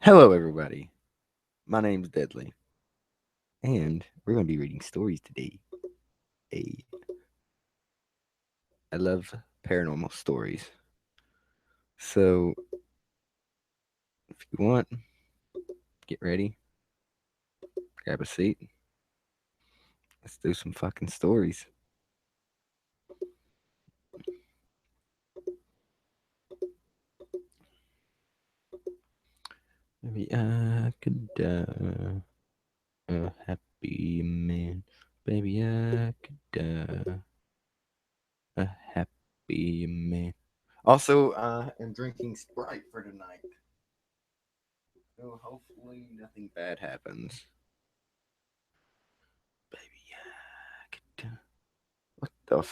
Hello, everybody. My name's Deadly, and we're going to be reading stories today. Hey, I love paranormal stories. So, if you want, get ready, grab a seat. Let's do some fucking stories. Maybe I could a happy man. Baby, I could a happy man. Also, I am drinking Sprite for tonight. So hopefully nothing bad happens. Baby, I could. What the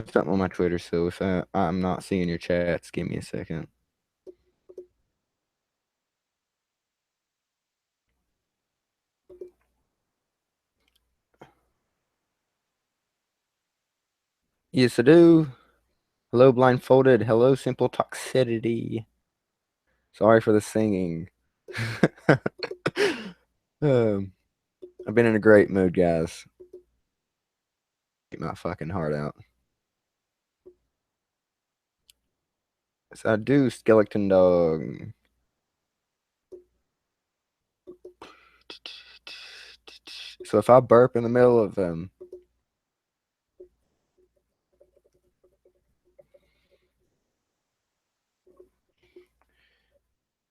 something on my Twitter, so if I'm not seeing your chats, give me a second. Yes, I do. Hello, blindfolded. Hello, simple toxicity. Sorry for the singing. um, I've been in a great mood, guys. Get my fucking heart out. Yes, I do, skeleton dog. So if I burp in the middle of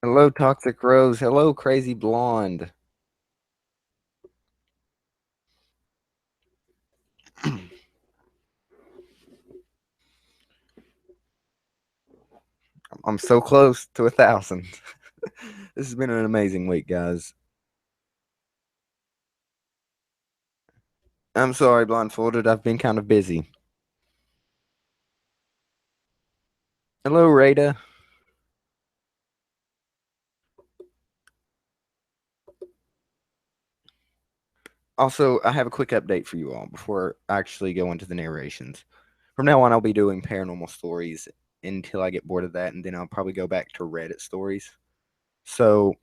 hello, toxic rose. Hello, crazy blonde. I'm so close to 1,000. This has been an amazing week, guys. I'm sorry, blindfolded. I've been kind of busy. Hello, Rada. Also, I have a quick update for you all before I actually go into the narrations. From now on, I'll be doing paranormal stories until I get bored of that, and then I'll probably go back to Reddit stories. So,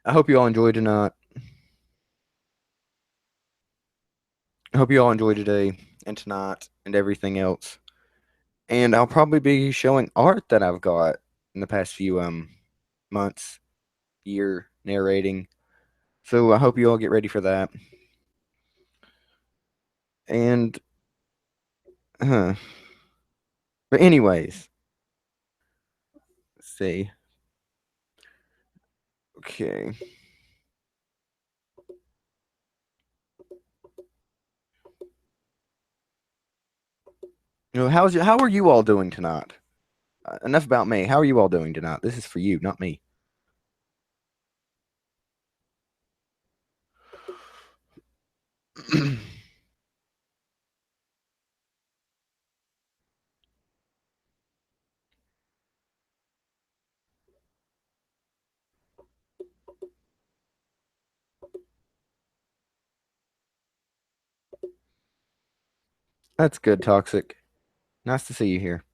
I hope you all enjoy tonight. I hope you all enjoy today and tonight and everything else. And I'll probably be showing art that I've got in the past few months, year narrating. So I hope you all get ready for that. And uh, but anyways, let's see. Okay. How are you all doing tonight? Enough about me. How are you all doing tonight? This is for you, not me. That's good, Toxic. Nice to see you here.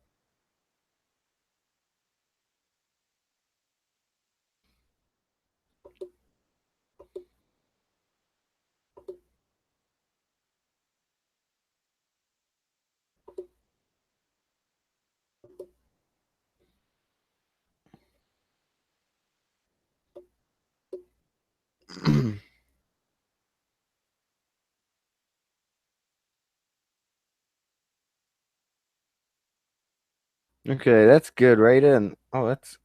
Okay, that's good, Rada. And oh, that's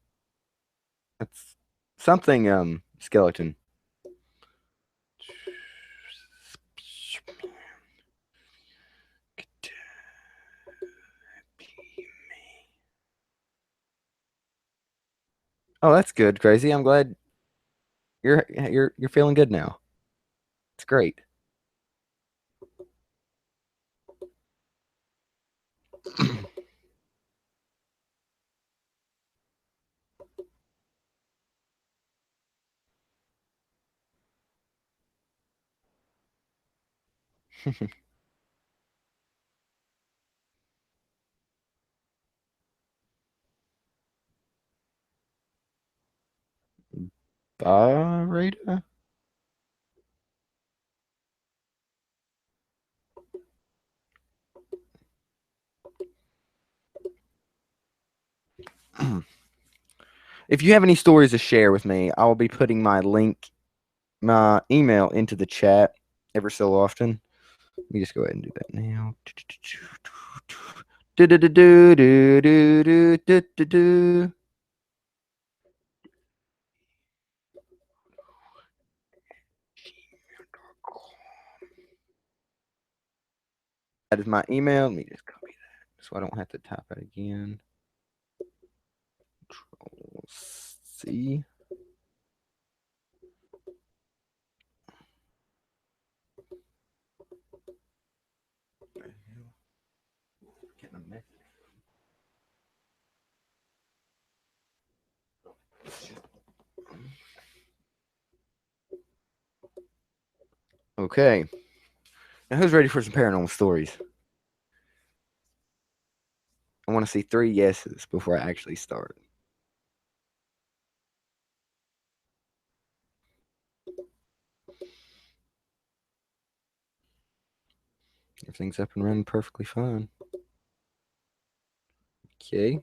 something skeleton. Oh, that's good, Crazy. I'm glad you're feeling good now. It's great. Rita? If you have any stories to share with me, I will be putting my email into the chat ever so often. Let me just go ahead and do that now. That is my email. Let me just copy that so I don't have to type it again. Control C. Okay. Now who's ready for some paranormal stories? I want to see 3 yeses before I actually start. Everything's up and running perfectly fine. Okay.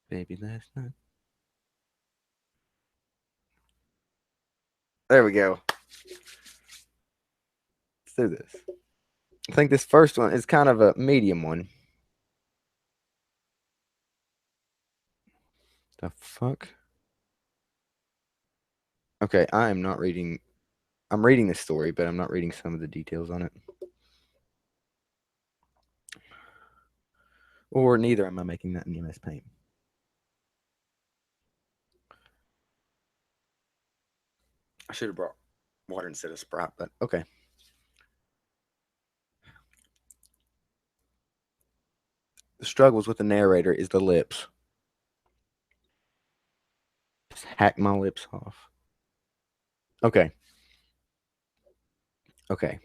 Baby last night. There we go. Let's do this. I think this first one is kind of a medium one. The fuck? Okay, I am not reading. I'm reading the story, but I'm not reading some of the details on it. Or neither am I making that in MS Paint. I should have brought water instead of Sprite, but okay. The struggles with the narrator is the lips. Just hack my lips off. Okay. Okay.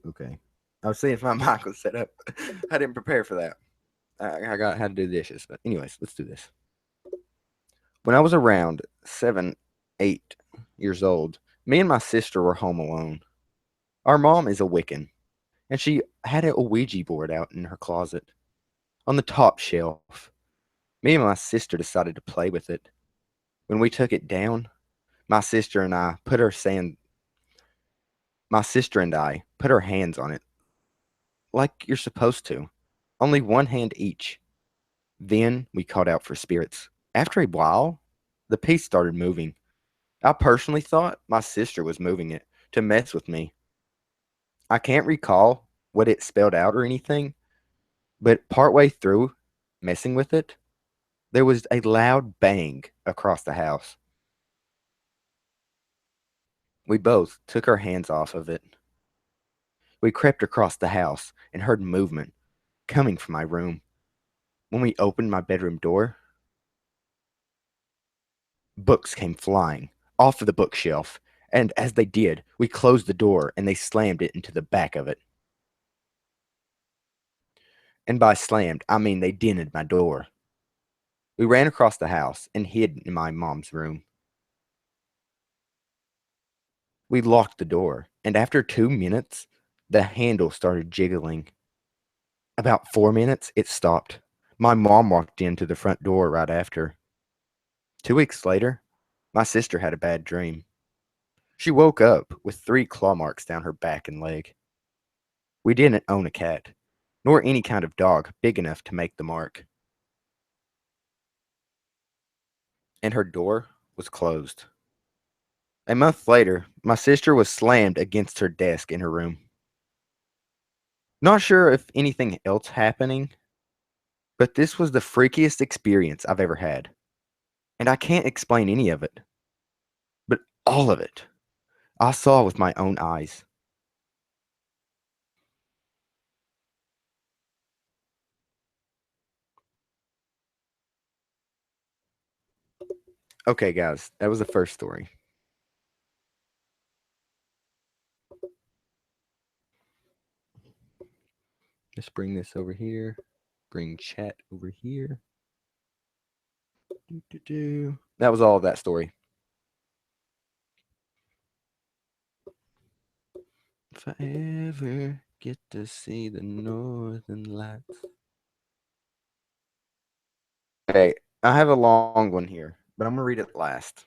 Okay. I was seeing if my mic was set up. I didn't prepare for that. I got how to do dishes. But anyways, let's do this. When I was around 7, 8 years old, me and my sister were home alone. Our mom is a Wiccan, and she had a Ouija board out in her closet on the top shelf. Me and my sister decided to play with it. When we took it down, my sister and I put our sand. My sister and I put our hands on it like you're supposed to, only one hand each. Then we called out for spirits. After a while, the piece started moving. I personally thought my sister was moving it to mess with me. I can't recall what it spelled out or anything, but partway through messing with it, there was a loud bang across the house. We both took our hands off of it. We crept across the house and heard movement coming from my room. When we opened my bedroom door, books came flying off of the bookshelf, and as they did, we closed the door and they slammed it into the back of it. And by slammed, I mean they dented my door. We ran across the house and hid in my mom's room. We locked the door, and after 2 minutes, the handle started jiggling. About 4 minutes, it stopped. My mom walked into the front door right after. 2 weeks later, My sister had a bad dream. She woke up with 3 claw marks down her back and leg. We didn't own a cat, nor any kind of dog big enough to make the mark. And her door was closed. A month later, my sister was slammed against her desk in her room. Not sure if anything else happening, but this was the freakiest experience I've ever had. And I can't explain any of it, but all of it I saw with my own eyes. Okay, guys, that was the first story. Let's bring this over here. Bring chat over here. That was all of that story. If I ever get to see the northern lights. Okay, I have a long one here, but I'm gonna read it last.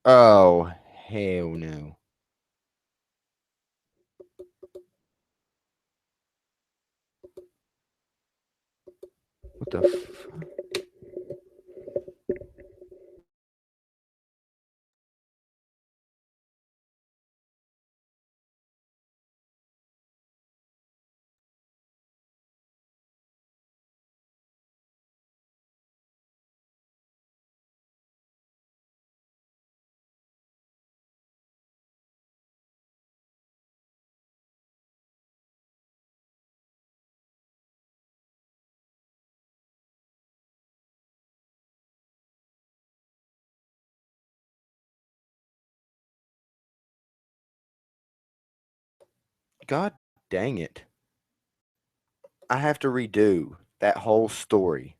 Oh, hell no. What the God dang it. I have to redo that whole story.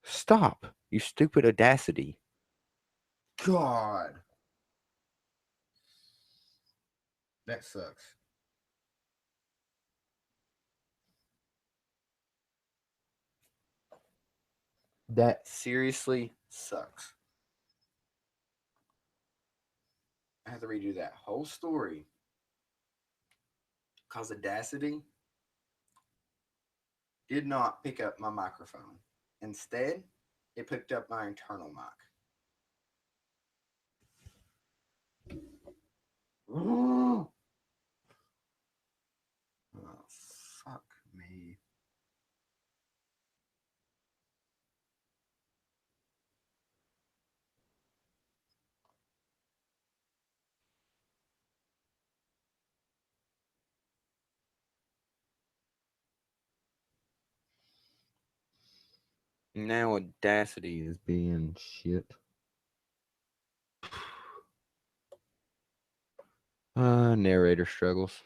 Stop, you stupid audacity. God. That sucks. That seriously sucks. I have to redo that whole story. Because Audacity did not pick up my microphone. Instead, it picked up my internal mic. Oh, fuck me. Now Audacity is being shit. Narrator struggles.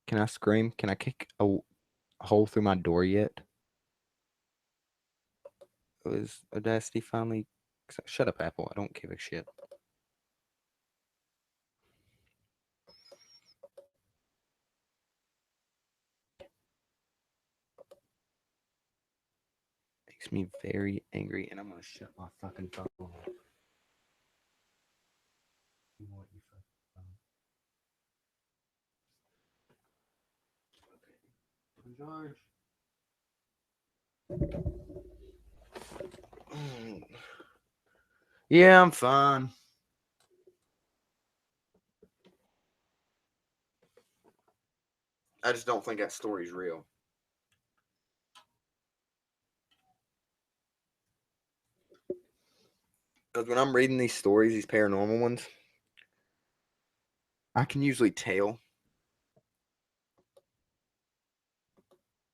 Can I scream? Can I kick a hole through my door yet? Was Audacity finally? Shut up, Apple. I don't give a shit. Makes me very angry, and I'm gonna shut my fucking phone off. You want your fucking phone? Okay. George. Yeah, I'm fine. I just don't think that story's real. Because when I'm reading these stories, these paranormal ones, I can usually tell.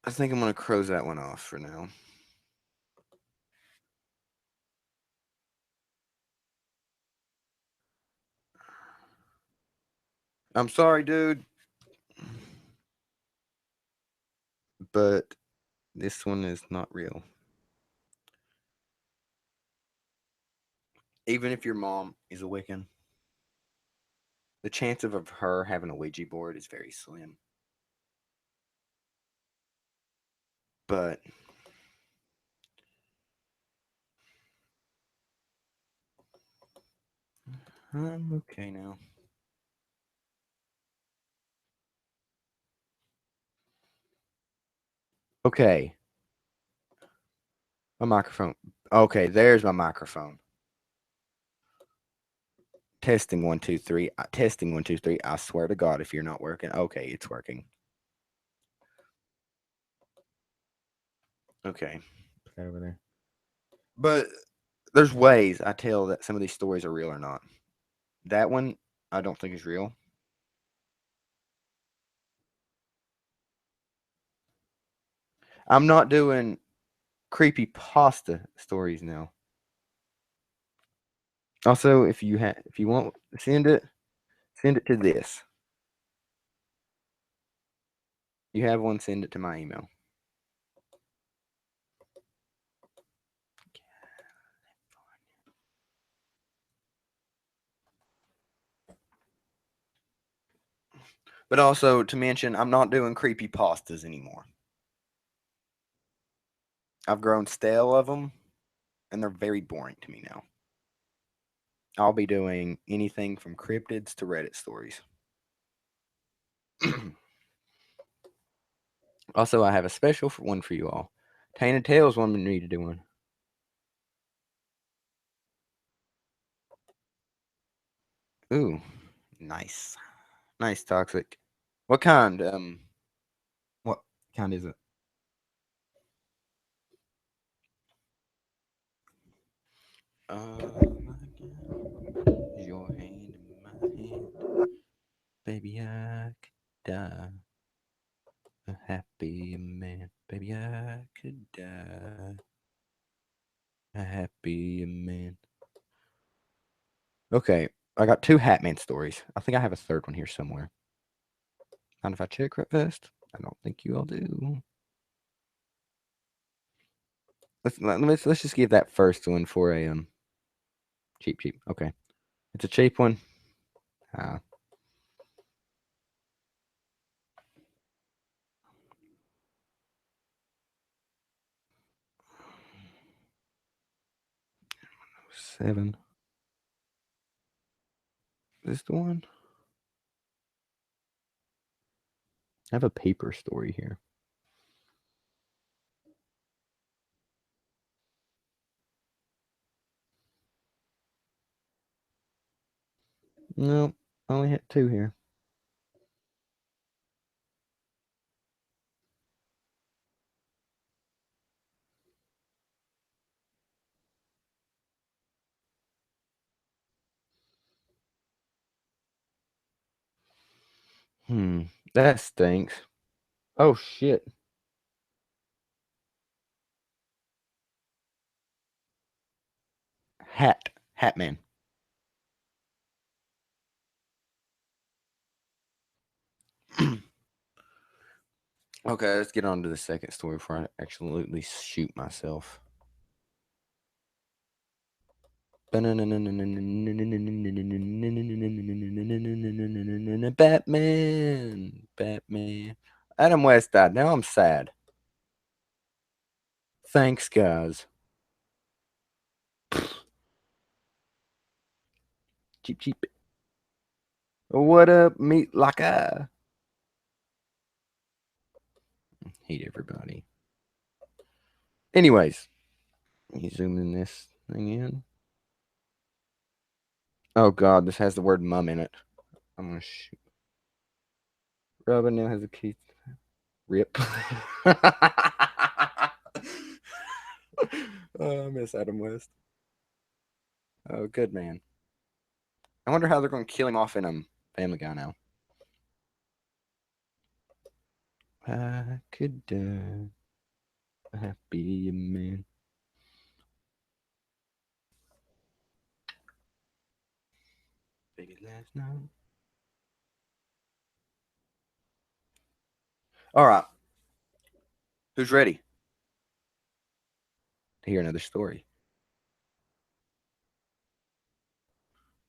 I think I'm gonna close that one off for now. I'm sorry, dude, but this one is not real. Even if your mom is a Wiccan, the chance of her having a Ouija board is very slim. But I'm okay now. Okay, my microphone. Okay, there's my microphone. Testing 1 2 3. Testing 1 2 3. I swear to God, if you're not working, okay, it's working. Okay, put that over there. But there's ways I tell that some of these stories are real or not. That one I don't think is real. I'm not doing creepy pasta stories now. Also, if you want, send it to this. You have one, send it to my email. But also to mention, I'm not doing creepy pastas anymore. I've grown stale of them, and they're very boring to me now. I'll be doing anything from cryptids to Reddit stories. Also, I have a special one for you all. Tainted Tales wanted me to do one. Ooh, nice, nice toxic. What kind? What kind is it? My God, your hand in my hand, baby, I could die a happy man, baby, I could die a happy man. Okay, I got two Hatman stories. I think I have a third one here somewhere. Mind if I check right fast? I don't think you all do. Let's just give that first one for a cheap. Okay, it's a cheap one. Uh, 7. Is this the one? I have a paper story here. No, I only hit 2 here. That stinks. Oh shit. Hatman. Okay, let's get on to the second story before I absolutely shoot myself. Batman. Adam West died. Now I'm sad. Thanks, guys. Cheap. What up, meat like I hate everybody. Anyways, you zooming this thing in. Oh god, this has the word mum in it. I'm gonna shoot. Robin now has a key. Rip. Oh, I miss Adam West. Oh, good man. I wonder how they're going to kill him off in Family Guy now. I could die a happy man. Baby last night. All right. Who's ready to hear another story?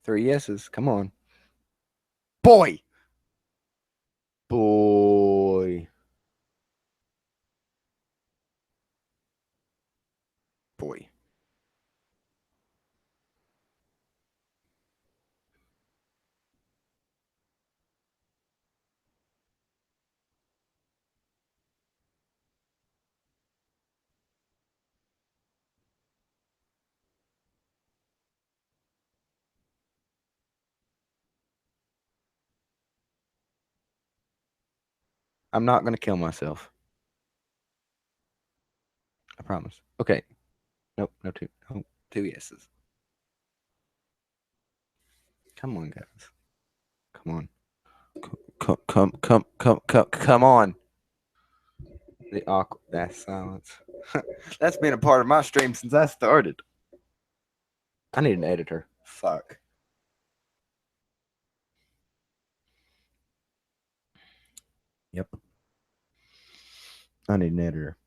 Three yeses. Come on. Boy. Boy. Boy. I'm not gonna kill myself. I promise. Okay. Nope. No two. No, two yeses. Come on, guys. Come on. Come on. The awkward. That silence. That's been a part of my stream since I started. I need an editor. Fuck. Yep. I need an editor.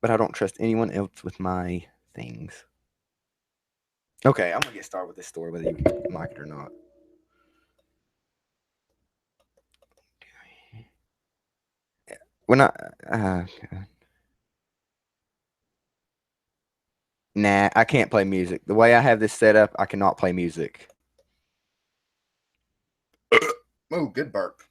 But I don't trust anyone else with my things. Okay, I'm gonna get started with this story, whether you like it or not. When I nah, I can't play music. The way I have this set up, I cannot play music. Oh, good burp.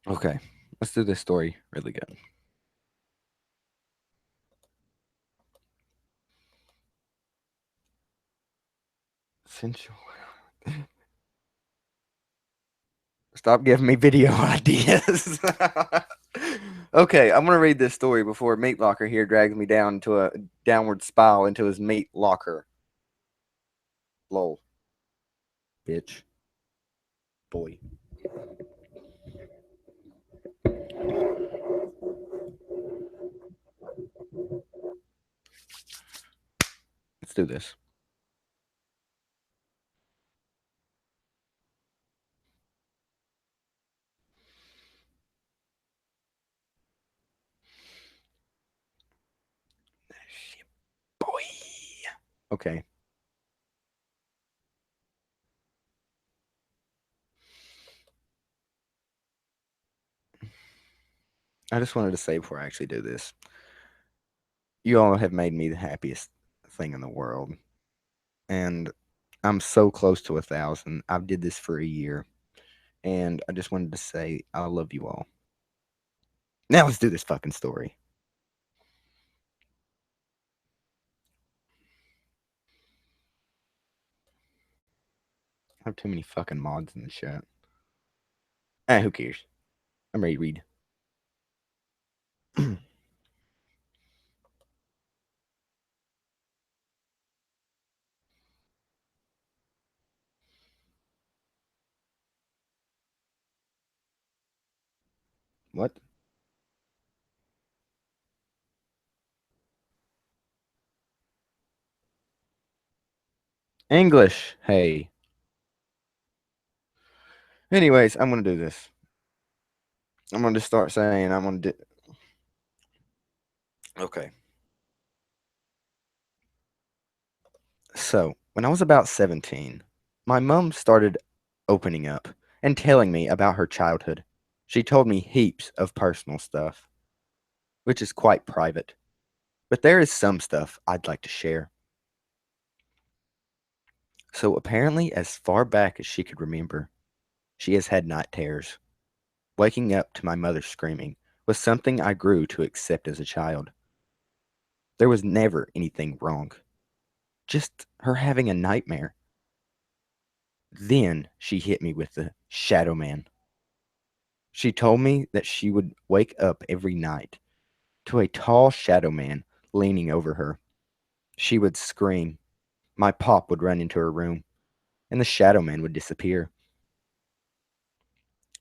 Okay, let's do this story really good. Sensual. Stop giving me video ideas. Okay, I'm gonna read this story before Meat Locker here drags me down into a downward spiral into his meat locker. Lol, bitch, boy. Let's do this. Boy. Okay. I just wanted to say before I actually do this, you all have made me the happiest thing in the world. And I'm so close to 1,000. I did this for a year. And I just wanted to say I love you all. Now let's do this fucking story. I have too many fucking mods in the chat. Who cares? I'm ready to read. What? English. Hey. Anyways, I'm gonna do this. I'm gonna just start saying I'm gonna do. Okay. So when I was about 17, my mom started opening up and telling me about her childhood. She told me heaps of personal stuff, which is quite private, but there is some stuff I'd like to share. So apparently, as far back as she could remember, she has had night terrors. Waking up to my mother screaming was something I grew to accept as a child. There was never anything wrong, just her having a nightmare. Then she hit me with the shadow man. She told me that she would wake up every night to a tall shadow man leaning over her. She would scream. My pop would run into her room, and the shadow man would disappear.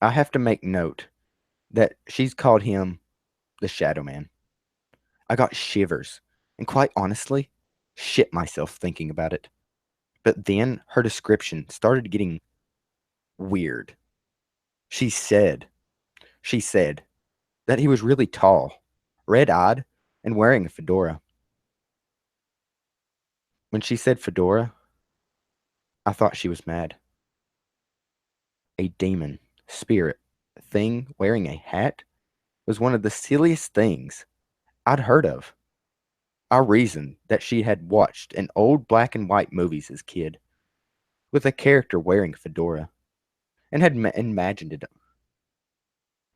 I have to make note that she's called him the shadow man. I got shivers, and quite honestly, shit myself thinking about it. But then her description started getting weird. She said, She said that he was really tall, red eyed, and wearing a fedora. When she said fedora, I thought she was mad. A demon, spirit, thing wearing a hat was one of the silliest things I'd heard of. I reasoned that she had watched an old black and white movies as a kid with a character wearing a fedora and had imagined it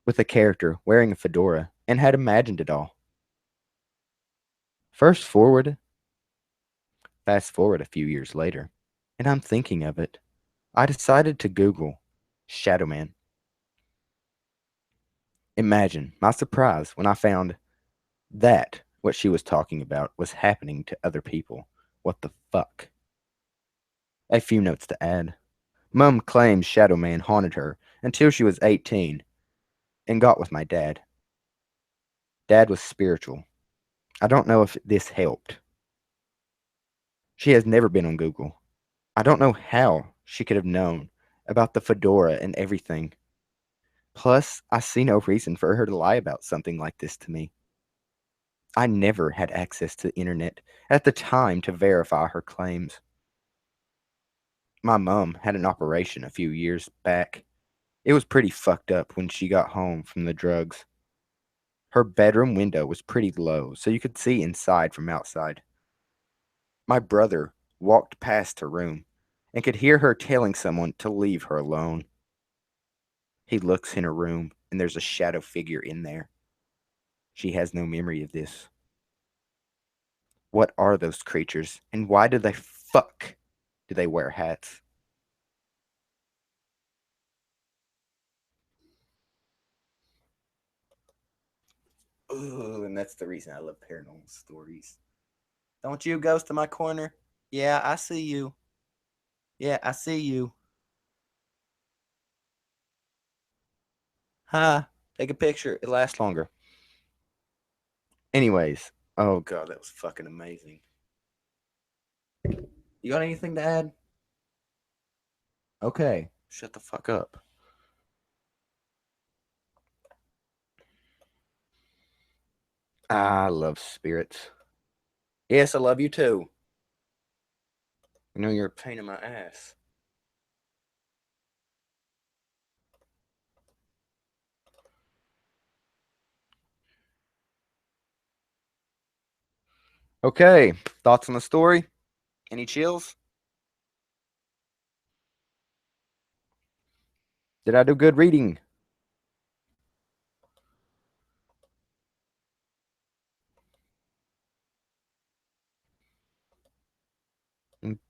with a character wearing a fedora and had imagined it all. First forward, fast forward a few years later, and I'm thinking of it. I decided to Google Shadow Man. Imagine my surprise when I found that what she was talking about was happening to other people. What the fuck? A few notes to add. Mum claims Shadow Man haunted her until she was 18 and got with my dad. Dad was spiritual. I don't know if this helped. She has never been on Google. I don't know how she could have known about the fedora and everything. Plus, I see no reason for her to lie about something like this to me. I never had access to the internet at the time to verify her claims. My mom had an operation a few years back. It was pretty fucked up when she got home from the drugs. Her bedroom window was pretty low, so you could see inside from outside. My brother walked past her room and could hear her telling someone to leave her alone. He looks in her room, and there's a shadow figure in there. She has no memory of this. What are those creatures, and why do they fuck? Do they wear hats? Ooh, and that's the reason I love paranormal stories. Don't you ghost in my corner? Yeah, I see you. Yeah, I see you. Hi. Take a picture. It lasts longer. Anyways, oh god, that was fucking amazing. You got anything to add? Okay, shut the fuck up. I love spirits. Yes, I love you too. I know you're a pain in my ass. Okay, thoughts on the story? Any chills? Did I do good reading?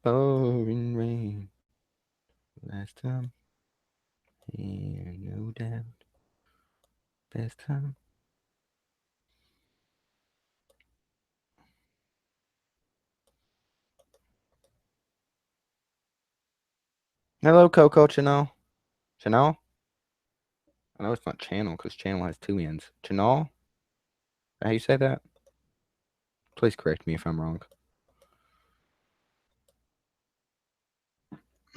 Pouring rain last time, and no doubt best time. Hello, Coco Chanel. Chanel? I know it's not channel because channel has two ends. Chanel? How you say that? Please correct me if I'm wrong.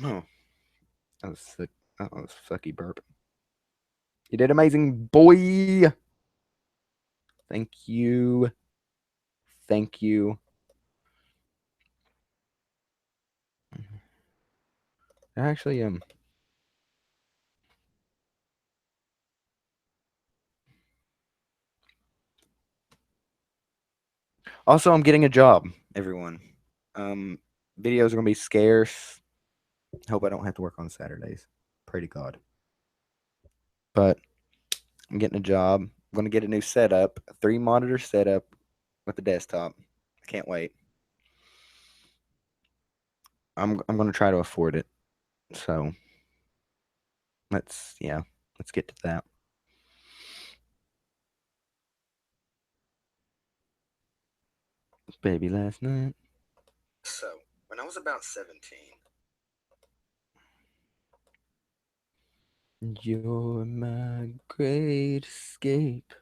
Oh, that was sick. That was sucky burp. You did amazing, boy. Thank you. Thank you. I actually am. Also, I'm getting a job, everyone. Um, Videos are gonna be scarce. Hope I don't have to work on Saturdays. Pray to God. But I'm getting a job. I'm gonna get a new setup, a 3 monitor setup with a desktop. I can't wait. I'm gonna try to afford it. So let's get to that. Baby last night. So when I was about 17, you're my great escape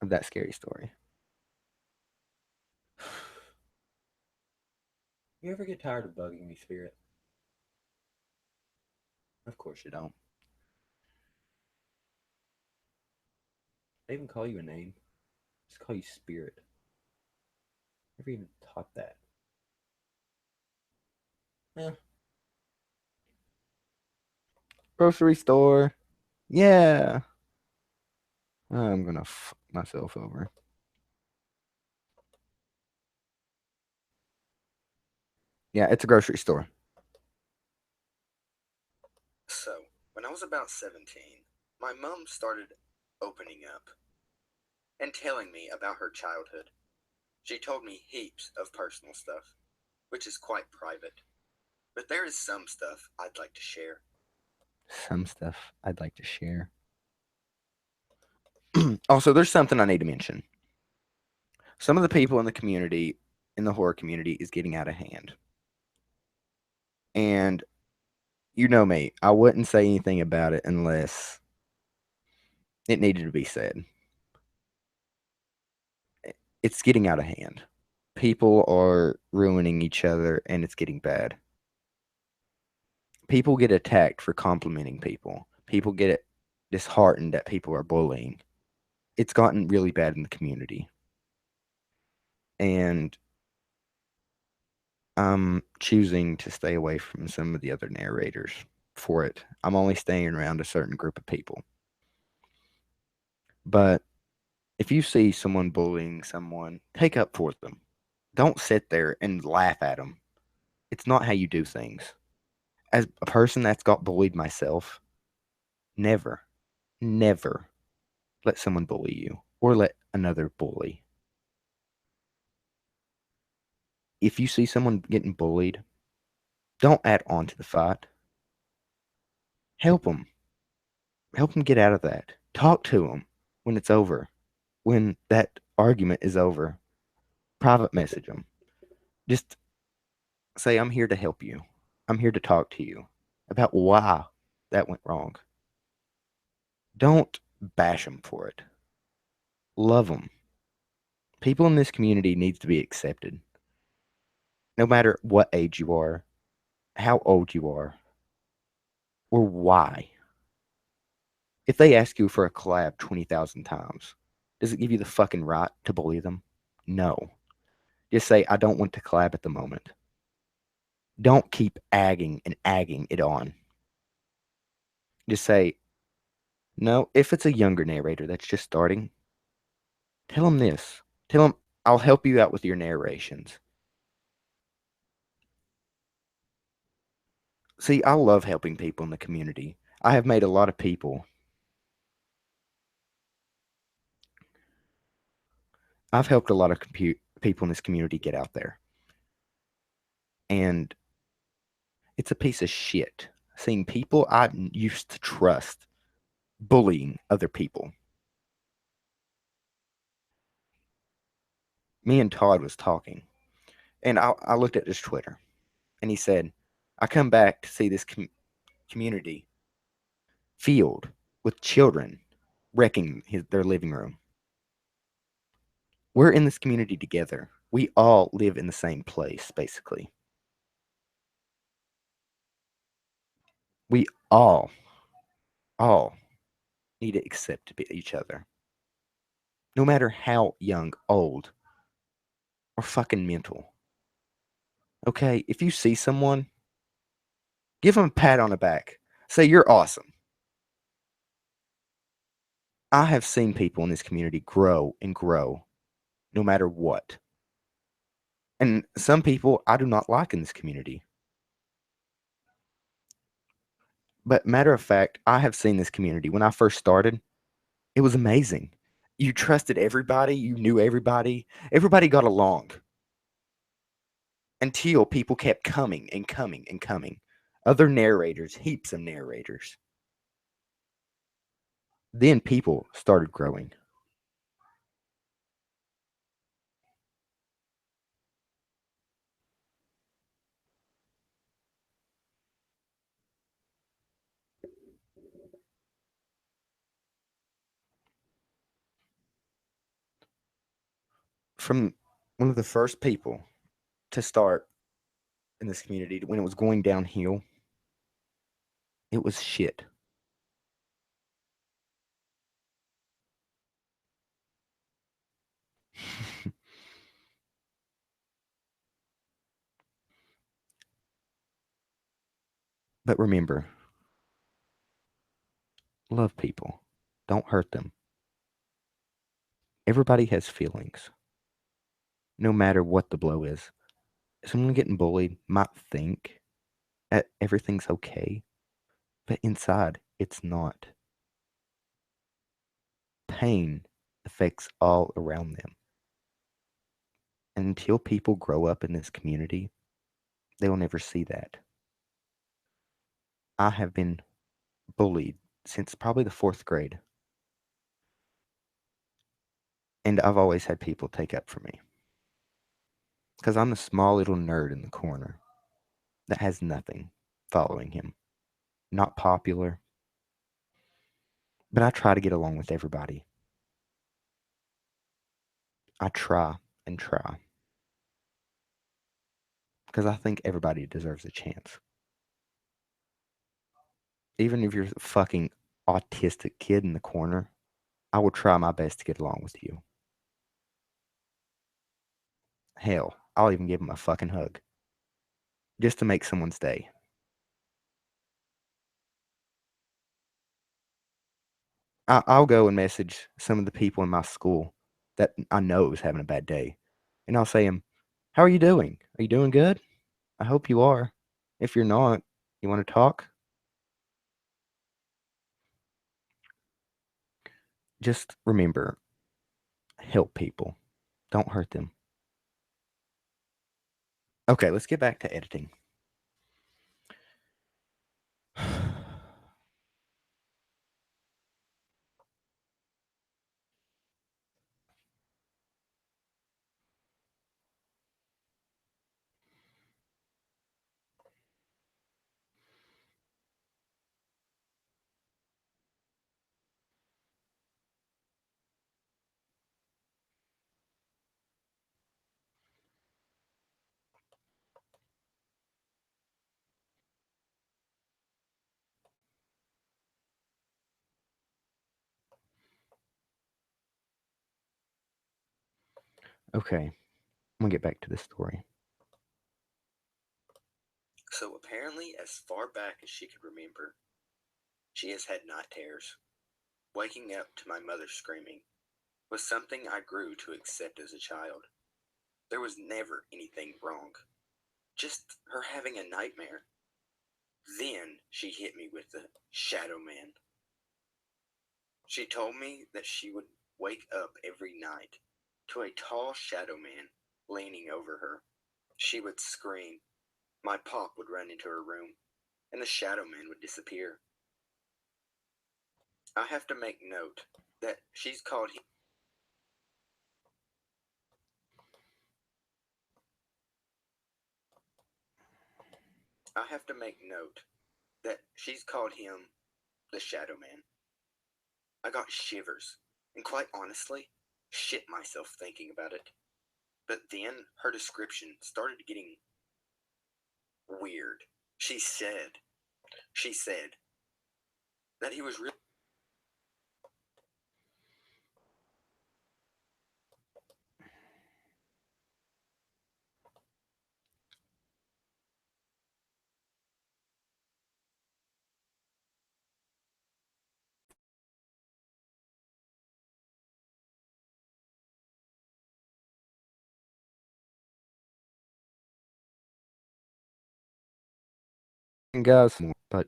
of that scary story. You ever get tired of bugging me, Spirit? Of course you don't. They even call you a name. Just call you Spirit. Never even taught that. Yeah. Grocery store. Yeah. I'm gonna fuck myself over. Yeah, it's a grocery store. So, when I was about 17, my mom started opening up and telling me about her childhood. She told me heaps of personal stuff, which is quite private. But there is some stuff I'd like to share. Some stuff I'd like to share. Also, there's something I need to mention. Some of the people in the community, in the horror community, is getting out of hand. And you know me, I wouldn't say anything about it unless it needed to be said. It's getting out of hand. People are ruining each other and it's getting bad. People get attacked for complimenting people. People get disheartened that people are bullying. It's gotten really bad in the community. And I'm choosing to stay away from some of the other narrators for it. I'm only staying around a certain group of people. But if you see someone bullying someone, take up for them. Don't sit there and laugh at them. It's not how you do things. As a person that's got bullied myself, never, never let someone bully you or let another bully. If you see someone getting bullied, don't add on to the fight. Help them. Help them get out of that. Talk to them when it's over. When that argument is over, private message them. Just say, I'm here to help you. I'm here to talk to you about why that went wrong. Don't bash them for it. Love them. People in this community needs to be accepted. No matter what age you are, how old you are, or why. If they ask you for a collab 20,000 times, does it give you the fucking right to bully them? No. Just say, I don't want to collab at the moment. Don't keep agging it on. Just say, no, if it's a younger narrator that's just starting, tell them this. Tell them, I'll help you out with your narrations. See, I love helping people in the community. I have made a lot of people. I've helped a lot of people in this community get out there. And it's a piece of shit seeing people I used to trust bullying other people. Me and Todd was talking, and I looked at his Twitter, and he said, I come back to see this community filled with children wrecking their living room. We're in this community together. We all live in the same place, basically. We all need to accept each other, no matter how young, old, or fucking mental. Okay, if you see someone, give them a pat on the back. Say, you're awesome. I have seen people in this community grow and grow no matter what. And some people I do not like in this community. But matter of fact, I have seen this community. When I first started, it was amazing. You trusted everybody, you knew everybody, everybody got along until people kept coming and coming and coming. Other narrators, heaps of narrators. Then people started growing. From one of the first people to start in this community, when it was going downhill, it was shit. But remember, love people. Don't hurt them. Everybody has feelings, no matter what the blow is. Someone getting bullied might think that everything's okay, but inside, it's not. Pain affects all around them. And until people grow up in this community, they will never see that. I have been bullied since probably the fourth grade, and I've always had people take up for me because I'm the small little nerd in the corner that has nothing following him. Not popular, but I try to get along with everybody. I try and try because I think everybody deserves a chance. Even if you're a fucking autistic kid in the corner, I will try my best to get along with you. Hell, I'll even give him a fucking hug just to make someone's day. I'll go and message some of the people in my school that I know is having a bad day, and I'll say, how are you doing? Are you doing good? I hope you are. If you're not, you want to talk? Just remember, help people. Don't hurt them. Okay, let's get back to editing. Okay, I'm gonna get back to the story. So apparently, as far back as she could remember, she has had night terrors. Waking up to my mother screaming was something I grew to accept as a child. There was never anything wrong, just her having a nightmare. Then she hit me with the shadow man. She told me that she would wake up every night to a tall shadow man leaning over her. She would scream. My pop would run into her room, and the shadow man would disappear. I have to make note that she's called him. I have to make note that she's called him the shadow man. I got shivers, and quite honestly, shit myself thinking about it. But then her description started getting weird. She said that he was really. Guys, but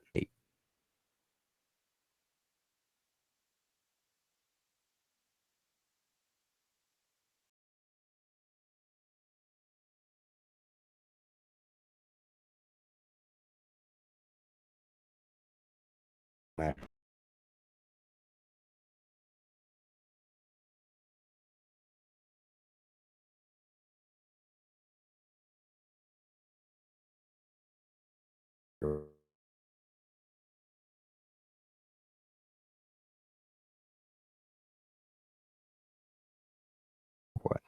what?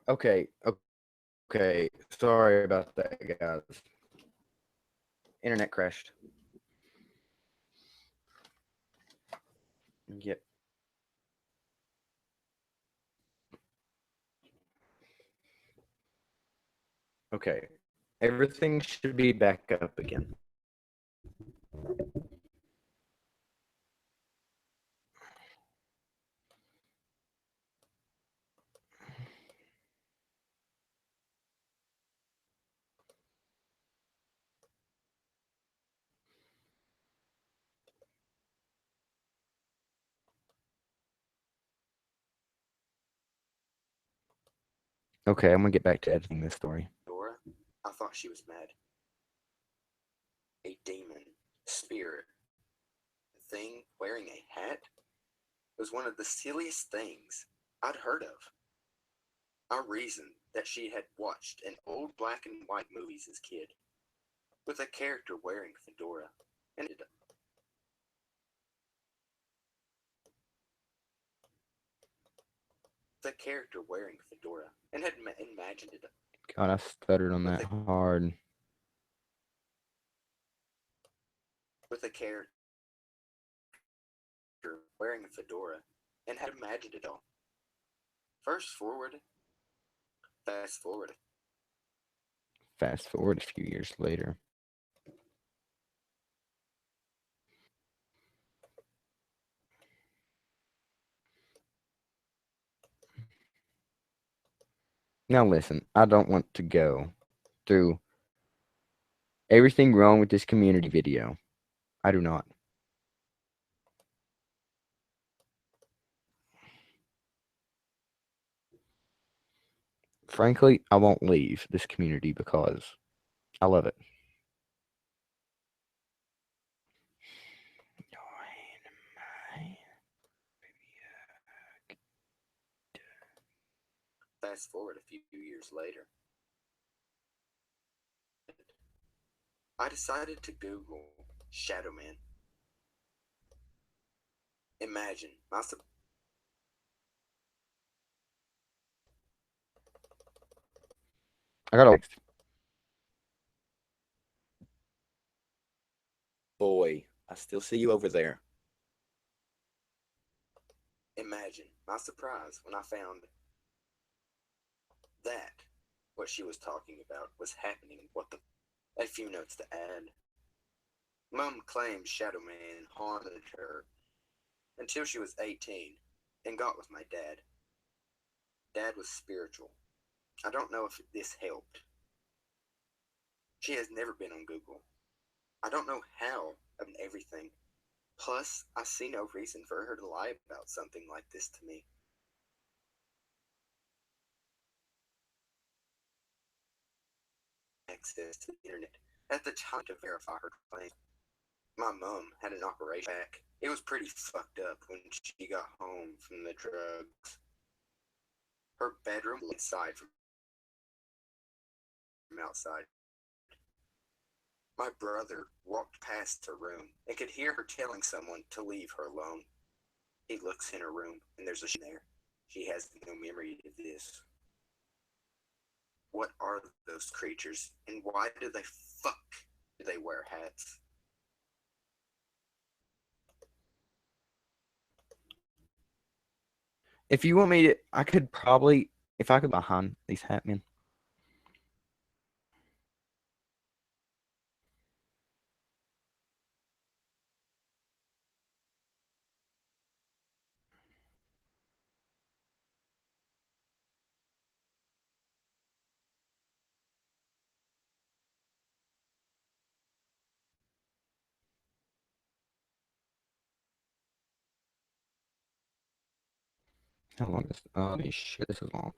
Okay, okay. Sorry about that, guys. Internet crashed. Yep. Okay. Everything should be back up again. Okay, I'm gonna get back to editing this story. Dora, I thought she was mad. A demon, spirit, thing wearing a hat was one of the silliest things I'd heard of. I reasoned that she had watched an old black and white movies as a kid, with a character wearing a fedora, and the character wearing a fedora, and had imagined it God, I stuttered on with that hard. with a character wearing a fedora, and had imagined it all. First forward, fast forward. Fast forward a few years later. Now listen, I don't want to go through everything wrong with this community video. I do not. Frankly, I won't leave this community because I love it. Fast forward a few years later, I decided to Google Shadow Man. Imagine my I got a boy. I still see you over there. Imagine my surprise when I found that what she was talking about was happening. What the? A few notes to add. Mom claims Shadow Man haunted her until she was 18 and got with my dad. Dad was spiritual. I don't know if this helped. She has never been on Google. I don't know how of everything. Plus, I see no reason for her to lie about something like this to me. Access to the internet at the time to verify her claim. My mom had an operation back. It was pretty fucked up when she got home from the drugs. Her bedroom was inside from outside. My brother walked past her room and could hear her telling someone to leave her alone. He looks in her room and there's a shit there. She has no memory of this. What are those creatures and why do they wear hats? If you want me to, I could probably, if I could behind these happening. How long is? Holy shit, this is long.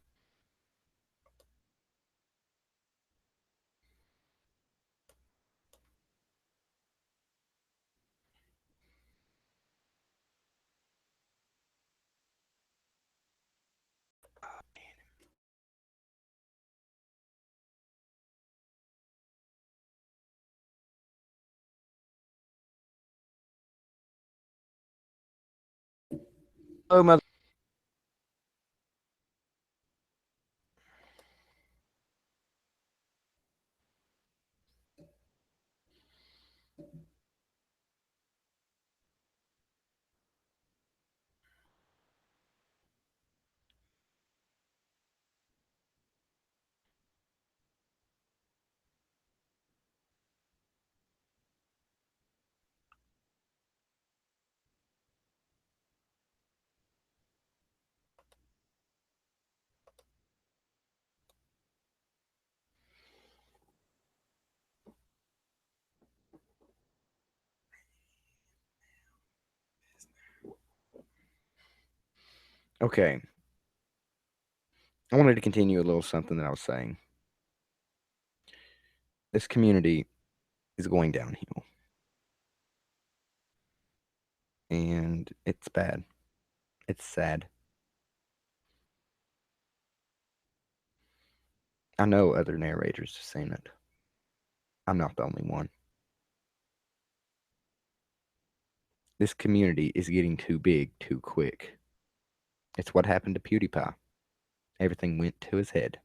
Oh, mother. Okay, I wanted to continue a little something that I was saying. This community is going downhill, and it's bad. It's sad. I know other narrators have seen it. I'm not the only one. This community is getting too big too quick. It's what happened to PewDiePie. Everything went to his head.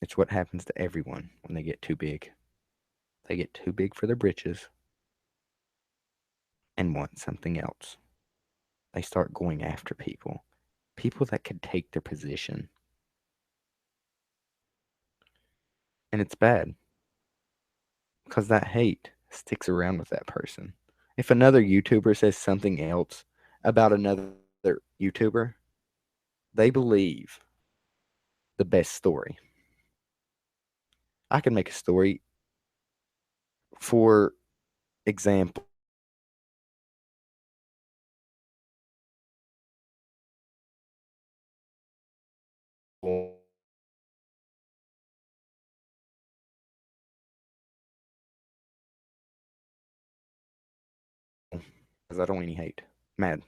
It's what happens to everyone when they get too big. They get too big for their britches and want something else. They start going after people, people that could take their position. And it's bad because that hate sticks around with that person. If another YouTuber says something else about another YouTuber, they believe the best story. I can make a story, for example, because I don't want any hate. Mad.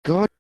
God